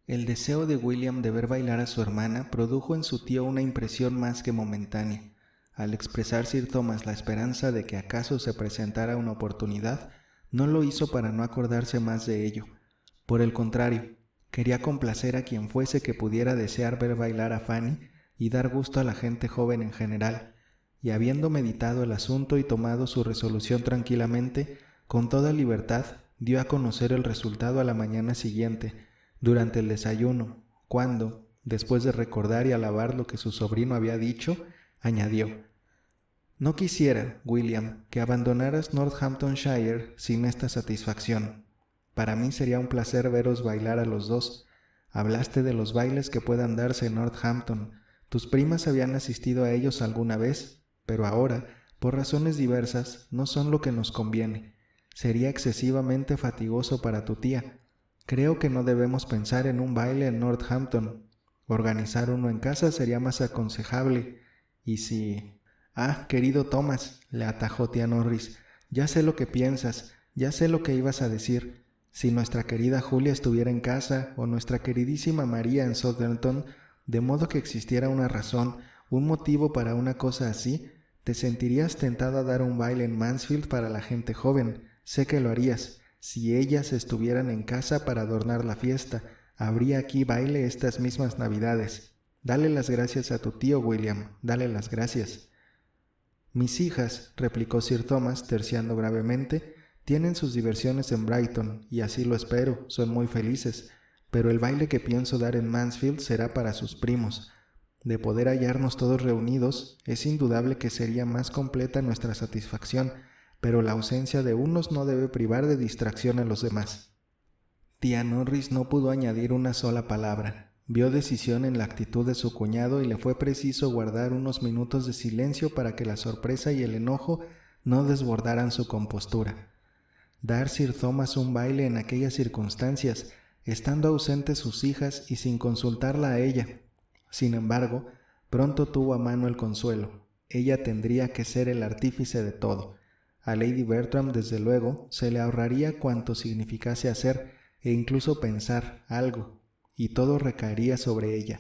El deseo de William de ver bailar a su hermana produjo en su tío una impresión más que momentánea. Al expresar Sir Thomas la esperanza de que acaso se presentara una oportunidad, no lo hizo para no acordarse más de ello. Por el contrario, quería complacer a quien fuese que pudiera desear ver bailar a Fanny y dar gusto a la gente joven en general, y habiendo meditado el asunto y tomado su resolución tranquilamente, con toda libertad dio a conocer el resultado a la mañana siguiente, durante el desayuno, cuando, después de recordar y alabar lo que su sobrino había dicho, añadió: «No quisiera, William, que abandonaras Northamptonshire sin esta satisfacción. Para mí sería un placer veros bailar a los dos. Hablaste de los bailes que puedan darse en Northampton. Tus primas habían asistido a ellos alguna vez, pero ahora, por razones diversas, no son lo que nos conviene. Sería excesivamente fatigoso para tu tía. Creo que no debemos pensar en un baile en Northampton. Organizar uno en casa sería más aconsejable. Y si... «Ah, querido Thomas», le atajó tía Norris, «ya sé lo que piensas, ya sé lo que ibas a decir. Si nuestra querida Julia estuviera en casa, o nuestra queridísima María en Southampton, de modo que existiera una razón, un motivo para una cosa así, te sentirías tentado a dar un baile en Mansfield para la gente joven. Sé que lo harías. Si ellas estuvieran en casa para adornar la fiesta, habría aquí baile estas mismas Navidades. Dale las gracias a tu tío, William, dale las gracias». «Mis hijas», replicó Sir Thomas, terciando gravemente, «tienen sus diversiones en Brighton, y así lo espero, son muy felices, pero el baile que pienso dar en Mansfield será para sus primos. De poder hallarnos todos reunidos, es indudable que sería más completa nuestra satisfacción, pero la ausencia de unos no debe privar de distracción a los demás». Tía Norris no pudo añadir una sola palabra. Vio decisión en la actitud de su cuñado y le fue preciso guardar unos minutos de silencio para que la sorpresa y el enojo no desbordaran su compostura. Dar Sir Thomas un baile en aquellas circunstancias, estando ausentes sus hijas y sin consultarla a ella. Sin embargo, pronto tuvo a mano el consuelo. Ella tendría que ser el artífice de todo. A Lady Bertram, desde luego, se le ahorraría cuanto significase hacer e incluso pensar algo, y todo recaería sobre ella.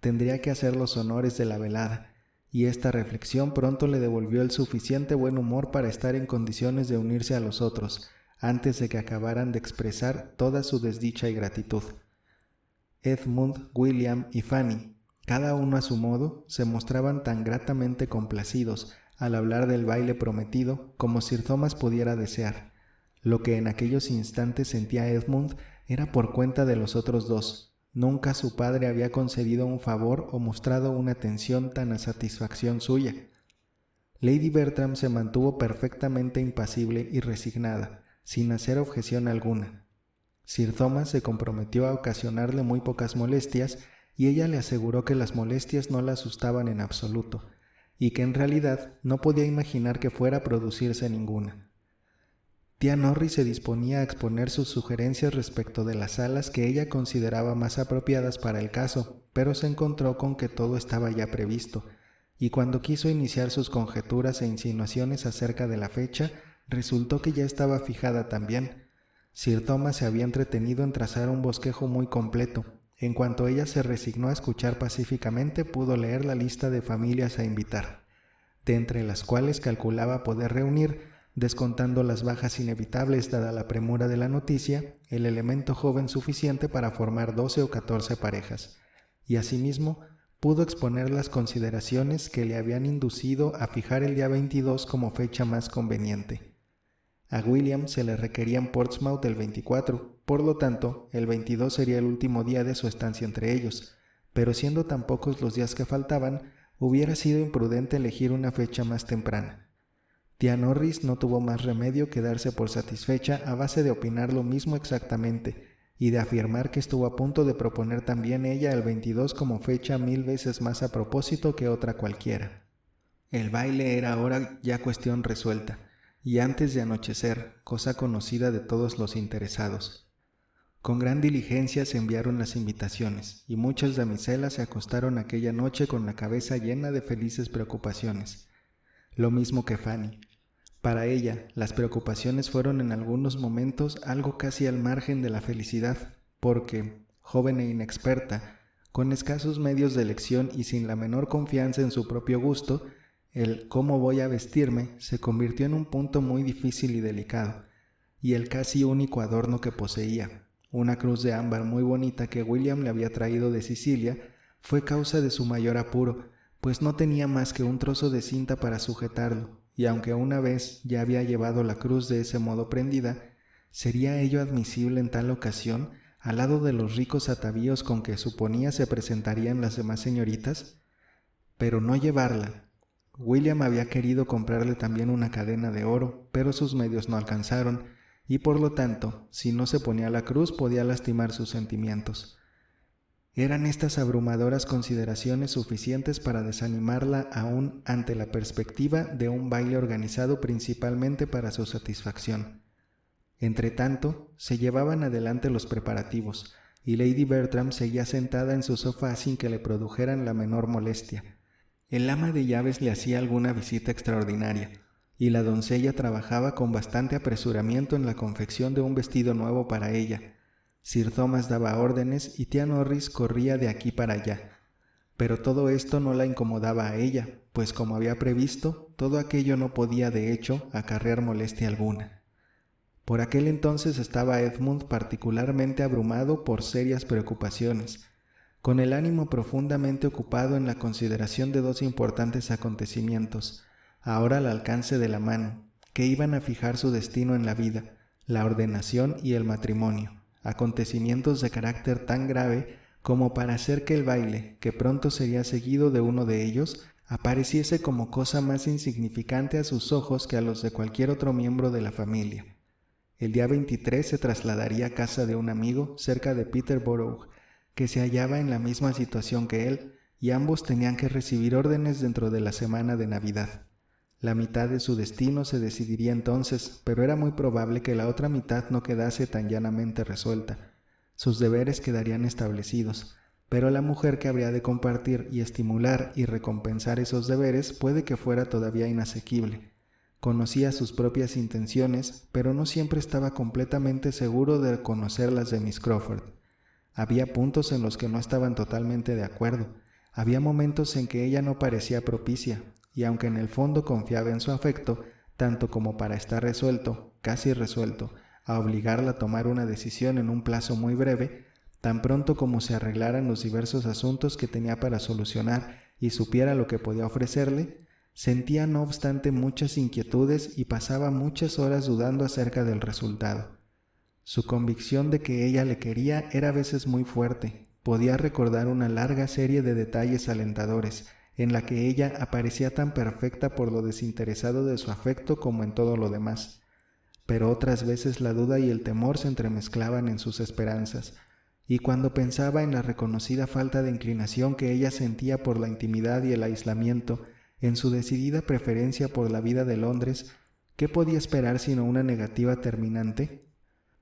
Tendría que hacer los honores de la velada, y esta reflexión pronto le devolvió el suficiente buen humor para estar en condiciones de unirse a los otros, antes de que acabaran de expresar toda su desdicha y gratitud. Edmund, William y Fanny, cada uno a su modo, se mostraban tan gratamente complacidos al hablar del baile prometido como Sir Thomas pudiera desear. Lo que en aquellos instantes sentía Edmund era por cuenta de los otros dos. Nunca su padre había concedido un favor o mostrado una atención tan a satisfacción suya. Lady Bertram se mantuvo perfectamente impasible y resignada, sin hacer objeción alguna. Sir Thomas se comprometió a ocasionarle muy pocas molestias y ella le aseguró que las molestias no la asustaban en absoluto, y que en realidad no podía imaginar que fuera a producirse ninguna. Tía Norris se disponía a exponer sus sugerencias respecto de las salas que ella consideraba más apropiadas para el caso, pero se encontró con que todo estaba ya previsto, y cuando quiso iniciar sus conjeturas e insinuaciones acerca de la fecha, resultó que ya estaba fijada también. Sir Thomas se había entretenido en trazar un bosquejo muy completo. En cuanto ella se resignó a escuchar pacíficamente, pudo leer la lista de familias a invitar, de entre las cuales calculaba poder reunir, descontando las bajas inevitables dada la premura de la noticia, el elemento joven suficiente para formar 12 o 14 parejas, y asimismo pudo exponer las consideraciones que le habían inducido a fijar el día 22 como fecha más conveniente. A William se le requería en Portsmouth el 24, por lo tanto, el 22 sería el último día de su estancia entre ellos, pero siendo tan pocos los días que faltaban, hubiera sido imprudente elegir una fecha más temprana. Tía Norris no tuvo más remedio que darse por satisfecha a base de opinar lo mismo exactamente y de afirmar que estuvo a punto de proponer también ella el 22 como fecha 1000 veces más a propósito que otra cualquiera. El baile era ahora ya cuestión resuelta, y antes de anochecer, cosa conocida de todos los interesados. Con gran diligencia se enviaron las invitaciones, y muchas damiselas se acostaron aquella noche con la cabeza llena de felices preocupaciones. Lo mismo que Fanny. Para ella, las preocupaciones fueron en algunos momentos algo casi al margen de la felicidad, porque, joven e inexperta, con escasos medios de elección y sin la menor confianza en su propio gusto, el cómo voy a vestirme se convirtió en un punto muy difícil y delicado, y el casi único adorno que poseía, una cruz de ámbar muy bonita que William le había traído de Sicilia, fue causa de su mayor apuro, pues no tenía más que un trozo de cinta para sujetarlo, y aunque una vez ya había llevado la cruz de ese modo prendida, ¿sería ello admisible en tal ocasión, al lado de los ricos atavíos con que suponía se presentarían las demás señoritas? Pero no llevarla. William había querido comprarle también una cadena de oro, pero sus medios no alcanzaron, y por lo tanto, si no se ponía la cruz podía lastimar sus sentimientos. ¿Eran estas abrumadoras consideraciones suficientes para desanimarla aún ante la perspectiva de un baile organizado principalmente para su satisfacción? Entretanto, se llevaban adelante los preparativos, y Lady Bertram seguía sentada en su sofá sin que le produjeran la menor molestia. El ama de llaves le hacía alguna visita extraordinaria, y la doncella trabajaba con bastante apresuramiento en la confección de un vestido nuevo para ella. Sir Thomas daba órdenes y tía Norris corría de aquí para allá. Pero todo esto no la incomodaba a ella, pues como había previsto, todo aquello no podía de hecho acarrear molestia alguna. Por aquel entonces estaba Edmund particularmente abrumado por serias preocupaciones, con el ánimo profundamente ocupado en la consideración de dos importantes acontecimientos, ahora al alcance de la mano, que iban a fijar su destino en la vida, la ordenación y el matrimonio, acontecimientos de carácter tan grave como para hacer que el baile, que pronto sería seguido de uno de ellos, apareciese como cosa más insignificante a sus ojos que a los de cualquier otro miembro de la familia. El día 23 se trasladaría a casa de un amigo cerca de Peterborough, que se hallaba en la misma situación que él, y ambos tenían que recibir órdenes dentro de la semana de Navidad. La mitad de su destino se decidiría entonces, pero era muy probable que la otra mitad no quedase tan llanamente resuelta. Sus deberes quedarían establecidos, pero la mujer que habría de compartir y estimular y recompensar esos deberes puede que fuera todavía inasequible. Conocía sus propias intenciones, pero no siempre estaba completamente seguro de conocer las de Miss Crawford. Había puntos en los que no estaban totalmente de acuerdo. Había momentos en que ella no parecía propicia, y aunque en el fondo confiaba en su afecto, tanto como para estar resuelto, casi resuelto, a obligarla a tomar una decisión en un plazo muy breve, tan pronto como se arreglaran los diversos asuntos que tenía para solucionar y supiera lo que podía ofrecerle, sentía no obstante muchas inquietudes y pasaba muchas horas dudando acerca del resultado. Su convicción de que ella le quería era a veces muy fuerte. Podía recordar una larga serie de detalles alentadores, en la que ella aparecía tan perfecta por lo desinteresado de su afecto como en todo lo demás. Pero otras veces la duda y el temor se entremezclaban en sus esperanzas, y cuando pensaba en la reconocida falta de inclinación que ella sentía por la intimidad y el aislamiento, en su decidida preferencia por la vida de Londres, ¿qué podía esperar sino una negativa terminante?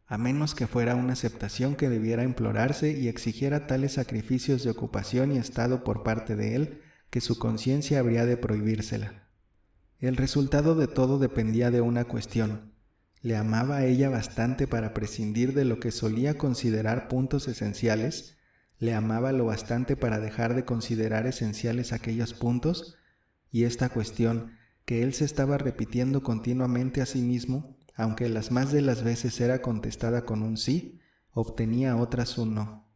A menos que fuera una aceptación que debiera implorarse y exigiera tales sacrificios de ocupación y estado por parte de él, que su conciencia habría de prohibírsela. El resultado de todo dependía de una cuestión. ¿Le amaba a ella bastante para prescindir de lo que solía considerar puntos esenciales? ¿Le amaba lo bastante para dejar de considerar esenciales aquellos puntos? Y esta cuestión, que él se estaba repitiendo continuamente a sí mismo, aunque las más de las veces era contestada con un sí, obtenía otras un no.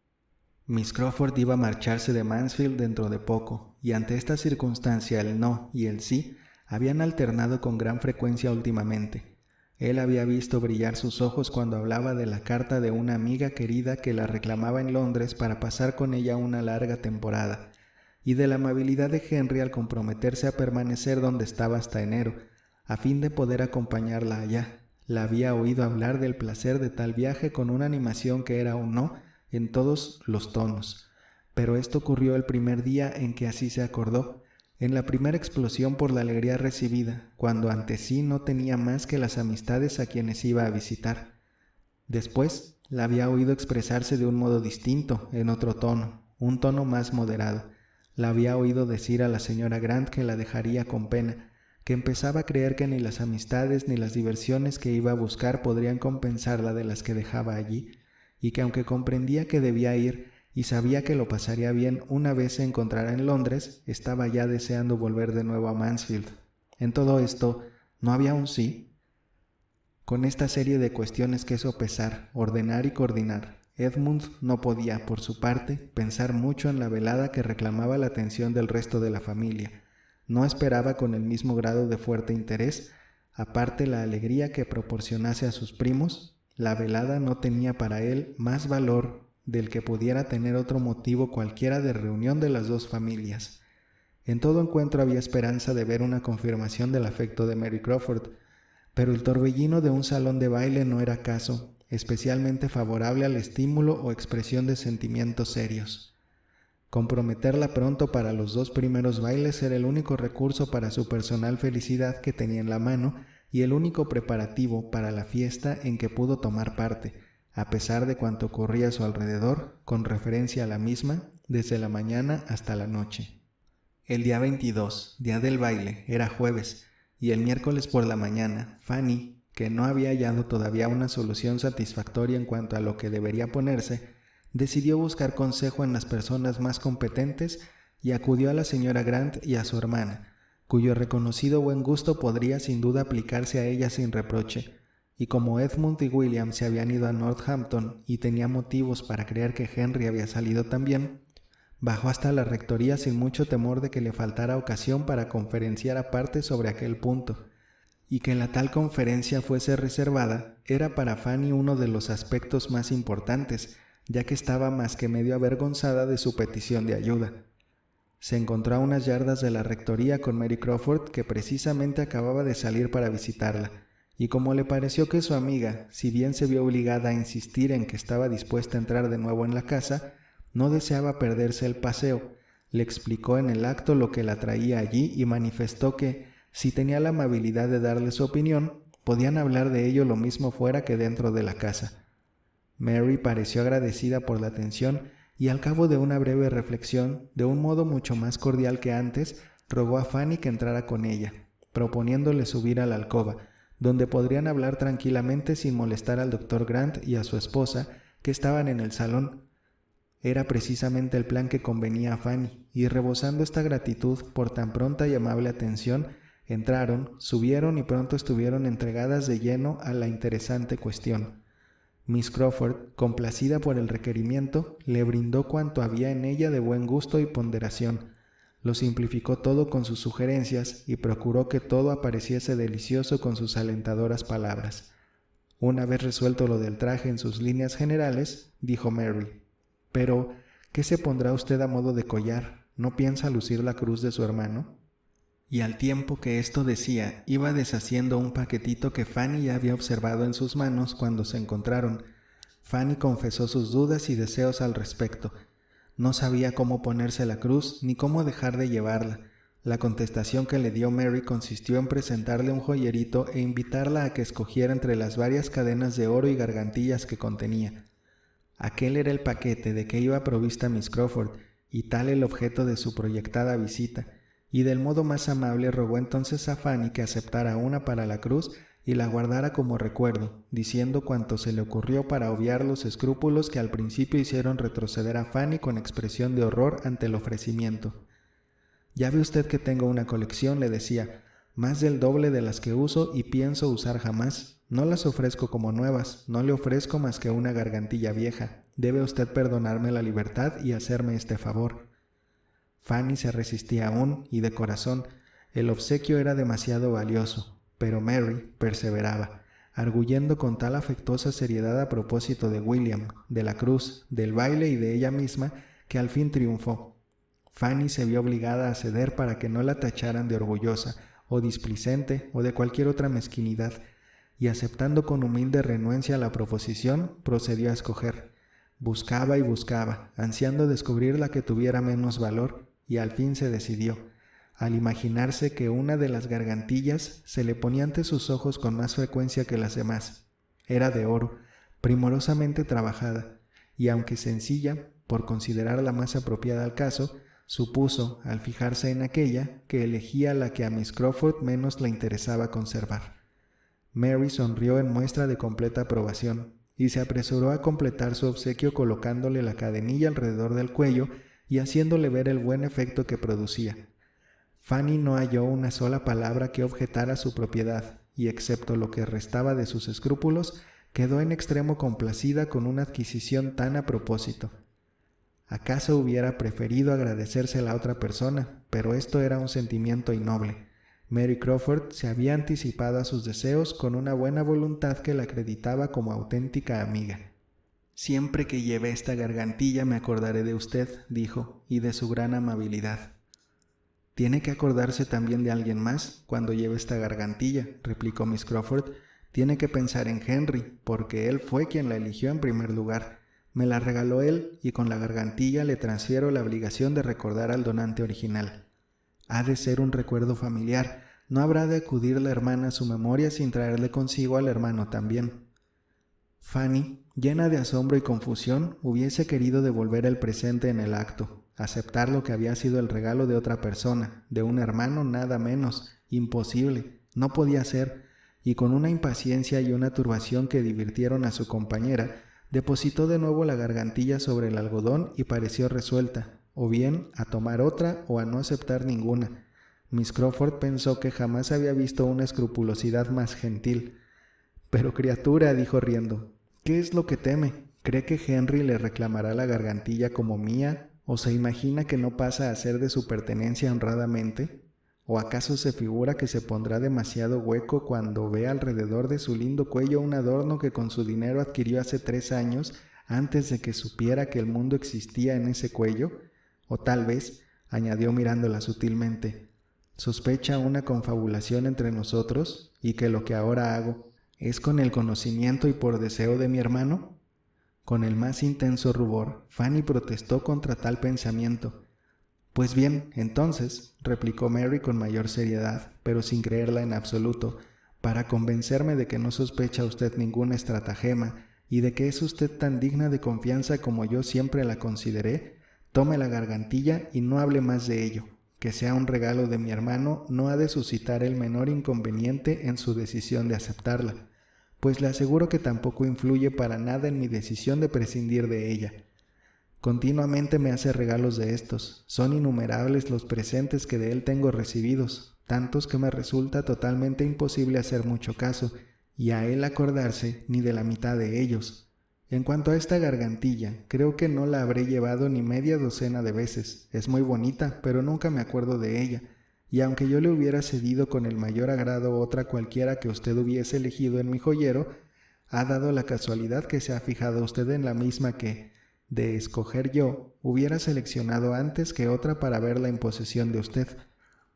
Miss Crawford iba a marcharse de Mansfield dentro de poco, y ante esta circunstancia el no y el sí habían alternado con gran frecuencia últimamente. Él había visto brillar sus ojos cuando hablaba de la carta de una amiga querida que la reclamaba en Londres para pasar con ella una larga temporada, y de la amabilidad de Henry al comprometerse a permanecer donde estaba hasta enero, a fin de poder acompañarla allá. La había oído hablar del placer de tal viaje con una animación que era un no en todos los tonos, pero esto ocurrió el primer día en que así se acordó, en la primera explosión por la alegría recibida, cuando ante sí no tenía más que las amistades a quienes iba a visitar. Después la había oído expresarse de un modo distinto, en otro tono, un tono más moderado. La había oído decir a la señora Grant que la dejaría con pena, que empezaba a creer que ni las amistades ni las diversiones que iba a buscar podrían compensarla de las que dejaba allí, y que aunque comprendía que debía ir y sabía que lo pasaría bien una vez se encontrara en Londres, estaba ya deseando volver de nuevo a Mansfield. En todo esto, ¿no había un sí? Con esta serie de cuestiones que sopesar, ordenar y coordinar, Edmund no podía, por su parte, pensar mucho en la velada que reclamaba la atención del resto de la familia. No esperaba con el mismo grado de fuerte interés, aparte la alegría que proporcionase a sus primos. La velada no tenía para él más valor del que pudiera tener otro motivo cualquiera de reunión de las dos familias. En todo encuentro había esperanza de ver una confirmación del afecto de Mary Crawford, pero el torbellino de un salón de baile no era caso, especialmente favorable al estímulo o expresión de sentimientos serios. Comprometerla pronto para los 2 primeros bailes era el único recurso para su personal felicidad que tenía en la mano y el único preparativo para la fiesta en que pudo tomar parte, a pesar de cuanto ocurría a su alrededor, con referencia a la misma, desde la mañana hasta la noche. El día 22, día del baile, era jueves, y el miércoles por la mañana, Fanny, que no había hallado todavía una solución satisfactoria en cuanto a lo que debería ponerse, decidió buscar consejo en las personas más competentes y acudió a la señora Grant y a su hermana, cuyo reconocido buen gusto podría sin duda aplicarse a ella sin reproche, y como Edmund y William se habían ido a Northampton y tenía motivos para creer que Henry había salido también, bajó hasta la rectoría sin mucho temor de que le faltara ocasión para conferenciar aparte sobre aquel punto, y que la tal conferencia fuese reservada era para Fanny uno de los aspectos más importantes, ya que estaba más que medio avergonzada de su petición de ayuda. Se encontró a unas yardas de la rectoría con Mary Crawford, que precisamente acababa de salir para visitarla, y como le pareció que su amiga, si bien se vio obligada a insistir en que estaba dispuesta a entrar de nuevo en la casa, no deseaba perderse el paseo, le explicó en el acto lo que la traía allí y manifestó que, si tenía la amabilidad de darle su opinión, podían hablar de ello lo mismo fuera que dentro de la casa. Mary pareció agradecida por la atención y al cabo de una breve reflexión, de un modo mucho más cordial que antes, rogó a Fanny que entrara con ella, proponiéndole subir a la alcoba, donde podrían hablar tranquilamente sin molestar al doctor Grant y a su esposa, que estaban en el salón. Era precisamente el plan que convenía a Fanny, y rebosando esta gratitud por tan pronta y amable atención, entraron, subieron y pronto estuvieron entregadas de lleno a la interesante cuestión. Miss Crawford, complacida por el requerimiento, le brindó cuanto había en ella de buen gusto y ponderación. Lo simplificó todo con sus sugerencias y procuró que todo apareciese delicioso con sus alentadoras palabras. Una vez resuelto lo del traje en sus líneas generales, dijo Mary: «Pero, ¿qué se pondrá usted a modo de collar? ¿No piensa lucir la cruz de su hermano?» Y al tiempo que esto decía, iba deshaciendo un paquetito que Fanny ya había observado en sus manos cuando se encontraron. Fanny confesó sus dudas y deseos al respecto. No sabía cómo ponerse la cruz ni cómo dejar de llevarla. La contestación que le dio Mary consistió en presentarle un joyerito e invitarla a que escogiera entre las varias cadenas de oro y gargantillas que contenía. Aquel era el paquete de que iba provista Miss Crawford, y tal el objeto de su proyectada visita, y del modo más amable rogó entonces a Fanny que aceptara una para la cruz y la guardara como recuerdo, diciendo cuanto se le ocurrió para obviar los escrúpulos que al principio hicieron retroceder a Fanny con expresión de horror ante el ofrecimiento. «Ya ve usted que tengo una colección», le decía, «más del doble de las que uso y pienso usar jamás. No las ofrezco como nuevas, no le ofrezco más que una gargantilla vieja. Debe usted perdonarme la libertad y hacerme este favor». Fanny se resistía aún, y de corazón. El obsequio era demasiado valioso, pero Mary perseveraba, arguyendo con tal afectuosa seriedad a propósito de William, de la cruz, del baile y de ella misma, que al fin triunfó. Fanny se vio obligada a ceder para que no la tacharan de orgullosa, o displicente, o de cualquier otra mezquinidad, y aceptando con humilde renuencia la proposición, procedió a escoger. Buscaba y buscaba, ansiando descubrir la que tuviera menos valor, y al fin se decidió, al imaginarse que una de las gargantillas se le ponía ante sus ojos con más frecuencia que las demás. Era de oro, primorosamente trabajada, y aunque sencilla, por considerarla más apropiada al caso, supuso, al fijarse en aquella, que elegía la que a Miss Crawford menos le interesaba conservar. Mary sonrió en muestra de completa aprobación, y se apresuró a completar su obsequio colocándole la cadenilla alrededor del cuello y haciéndole ver el buen efecto que producía. Fanny no halló una sola palabra que objetara su propiedad, y excepto lo que restaba de sus escrúpulos, quedó en extremo complacida con una adquisición tan a propósito. Acaso hubiera preferido agradecérsela a otra persona, pero esto era un sentimiento innoble. Mary Crawford se había anticipado a sus deseos con una buena voluntad que la acreditaba como auténtica amiga. «Siempre que lleve esta gargantilla me acordaré de usted», dijo, «y de su gran amabilidad». «Tiene que acordarse también de alguien más cuando lleve esta gargantilla», replicó Miss Crawford. «Tiene que pensar en Henry, porque él fue quien la eligió en primer lugar. Me la regaló él y con la gargantilla le transfiero la obligación de recordar al donante original. Ha de ser un recuerdo familiar, no habrá de acudir la hermana a su memoria sin traerle consigo al hermano también». Fanny, llena de asombro y confusión, hubiese querido devolver el presente en el acto, aceptar lo que había sido el regalo de otra persona, de un hermano nada menos. Imposible, no podía ser, y con una impaciencia y una turbación que divirtieron a su compañera, depositó de nuevo la gargantilla sobre el algodón y pareció resuelta, o bien a tomar otra o a no aceptar ninguna. Miss Crawford pensó que jamás había visto una escrupulosidad más gentil. «Pero criatura», dijo riendo, «¿qué es lo que teme? ¿Cree que Henry le reclamará la gargantilla como mía? ¿O se imagina que no pasa a ser de su pertenencia honradamente? ¿O acaso se figura que se pondrá demasiado hueco cuando ve alrededor de su lindo cuello un adorno que con su dinero adquirió hace 3 años antes de que supiera que el mundo existía en ese cuello? O tal vez», añadió mirándola sutilmente, «sospecha una confabulación entre nosotros y que lo que ahora hago es con el conocimiento y por deseo de mi hermano». Con el más intenso rubor, Fanny protestó contra tal pensamiento. «Pues bien, entonces», replicó Mary con mayor seriedad, pero sin creerla en absoluto, «para convencerme de que no sospecha usted ninguna estratagema y de que es usted tan digna de confianza como yo siempre la consideré, tome la gargantilla y no hable más de ello. Que sea un regalo de mi hermano no ha de suscitar el menor inconveniente en su decisión de aceptarla, pues le aseguro que tampoco influye para nada en mi decisión de prescindir de ella. Continuamente me hace regalos de estos, son innumerables los presentes que de él tengo recibidos, tantos que me resulta totalmente imposible hacer mucho caso, y a él acordarse ni de la mitad de ellos. En cuanto a esta gargantilla, creo que no la habré llevado ni media docena de veces. Es muy bonita, pero nunca me acuerdo de ella, y aunque yo le hubiera cedido con el mayor agrado otra cualquiera que usted hubiese elegido en mi joyero, ha dado la casualidad que se ha fijado usted en la misma que, de escoger yo, hubiera seleccionado antes que otra para verla en posesión de usted.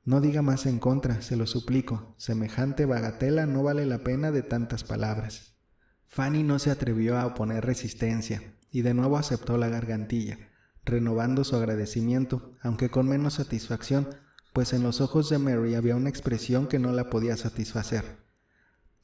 No diga más en contra, se lo suplico. Semejante bagatela no vale la pena de tantas palabras». Fanny no se atrevió a oponer resistencia, y de nuevo aceptó la gargantilla, renovando su agradecimiento, aunque con menos satisfacción, pues en los ojos de Mary había una expresión que no la podía satisfacer.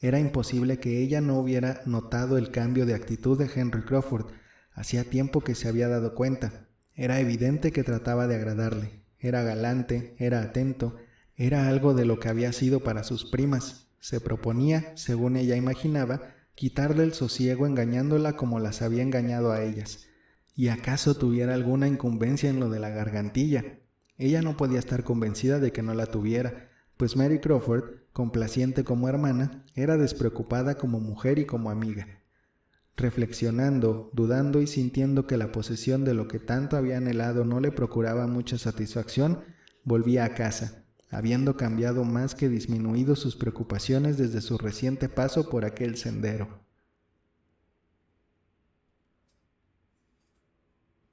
Era imposible que ella no hubiera notado el cambio de actitud de Henry Crawford. Hacía tiempo que se había dado cuenta. Era evidente que trataba de agradarle. Era galante, era atento, era algo de lo que había sido para sus primas. Se proponía, según ella imaginaba, quitarle el sosiego engañándola como las había engañado a ellas. ¿Y acaso tuviera alguna incumbencia en lo de la gargantilla? Ella no podía estar convencida de que no la tuviera, pues Mary Crawford, complaciente como hermana, era despreocupada como mujer y como amiga. Reflexionando, dudando y sintiendo que la posesión de lo que tanto había anhelado no le procuraba mucha satisfacción, volvía a casa, habiendo cambiado más que disminuido sus preocupaciones desde su reciente paso por aquel sendero.